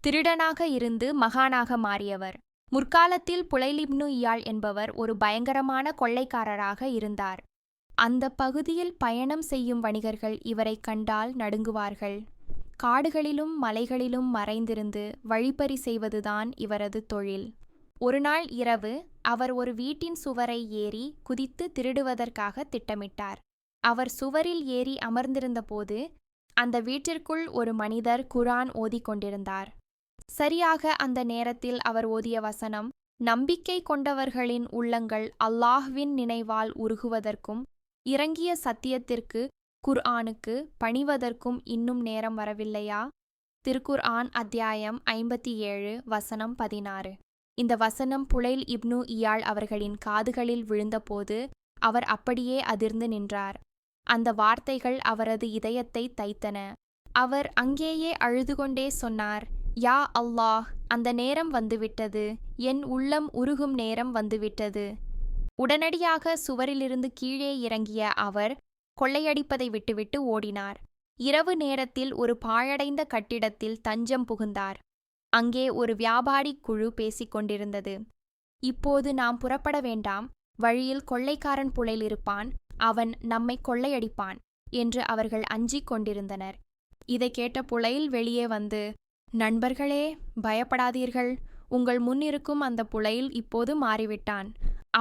திருடனாக இருந்து மகானாக மாறியவர். முற்காலத்தில் புலைல் இப்னு இயால் என்பவர் ஒரு பயங்கரமான கொள்ளைக்காரராக இருந்தார். அந்த பகுதியில் பயணம் செய்யும் வணிகர்கள் இவரை கண்டால் நடுங்குவார்கள். காடுகளிலும் மலைகளிலும் மறைந்திருந்து வழிப்பறி செய்வதுதான் இவரது தொழில். ஒருநாள் இரவு அவர் ஒரு வீட்டின் சுவரை ஏறி குதித்து திருடுவதற்காக திட்டமிட்டார். அவர் சுவரில் ஏறி அமர்ந்திருந்தபோது அந்த வீட்டிற்குள் ஒரு மனிதர் குர்ஆன் ஓதிக்கொண்டிருந்தார். சரியாக அந்த நேரத்தில் அவர் ஓதிய வசனம், நம்பிக்கை கொண்டவர்களின் உள்ளங்கள் அல்லாஹ்வின் நினைவால் உருகுவதற்கும் இறங்கிய சத்தியத்திற்கு குர்ஆனுக்கு பணிவதற்கும் இன்னும் நேரம் வரவில்லையா? திருக்குர்ஆன் அத்தியாயம் 57 வசனம் 16. இந்த வசனம் புலைல் இப்னு இயால் அவர்களின் காதுகளில் விழுந்தபோது அவர் அப்படியே அதிர்ந்து நின்றார். அந்த வார்த்தைகள் அவரது இதயத்தை தைத்தன. அவர் அங்கேயே அழுதுகொண்டே சொன்னார், யா அல்லாஹ், அந்த நேரம் வந்துவிட்டது, என் உள்ளம் உருகும் நேரம் வந்துவிட்டது. உடனடியாக சுவரிலிருந்து கீழே இறங்கிய அவர் கொள்ளையடிப்பதை விட்டுவிட்டு ஓடினார். இரவு நேரத்தில் ஒரு பாழடைந்த கட்டிடத்தில் தஞ்சம் புகுந்தார். அங்கே ஒரு வியாபாரி குழு பேசிக் கொண்டிருந்தது. இப்போது நாம் புறப்பட வேண்டாம், வழியில் கொள்ளைக்காரன் புலைல் இருப்பான், அவன் நம்மை கொள்ளையடிப்பான் என்று அவர்கள் அஞ்சிக் கொண்டிருந்தனர். இதை கேட்ட புலைல் வெளியே வந்து, நண்பர்களே, பயப்படாதீர்கள், உங்கள் முன் இருக்கும் அந்த புலைல் இப்போது மாறிவிட்டான்.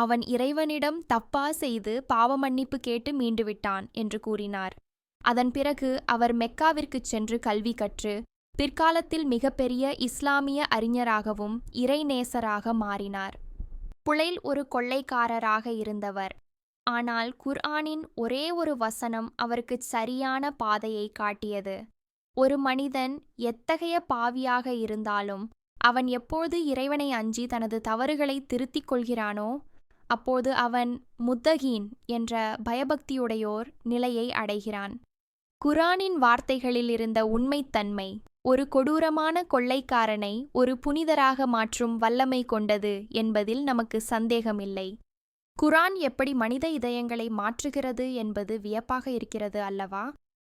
அவன் இறைவனிடம் தப்பா செய்து பாவ மன்னிப்பு கேட்டு மீண்டுவிட்டான் என்று கூறினார். அதன் பிறகு அவர் மெக்காவிற்குச் சென்று கல்வி கற்று பிற்காலத்தில் மிகப்பெரிய இஸ்லாமிய அறிஞராகவும் இறைநேசராக மாறினார். புலைல் ஒரு கொள்ளைக்காரராக இருந்தவர். ஆனால் குர்ஆனின் ஒரே ஒரு வசனம் அவருக்கு சரியான பாதையை காட்டியது. ஒரு மனிதன் எத்தகைய பாவியாக இருந்தாலும் அவன் எப்போது இறைவனை அஞ்சி தனது தவறுகளை திருத்திக் கொள்கிறானோ அப்போது அவன் முத்தகீன் என்ற பயபக்தியுடையோர் நிலையை அடைகிறான். குர்ஆனின் வார்த்தைகளில் இருந்த உண்மைத்தன்மை ஒரு கொடூரமான கொள்ளைக்காரனை ஒரு புனிதராக மாற்றும் வல்லமை கொண்டது என்பதில் நமக்கு சந்தேகமில்லை. குர்ஆன் எப்படி மனித இதயங்களை மாற்றுகிறது என்பது வியப்பாக இருக்கிறது அல்லவா?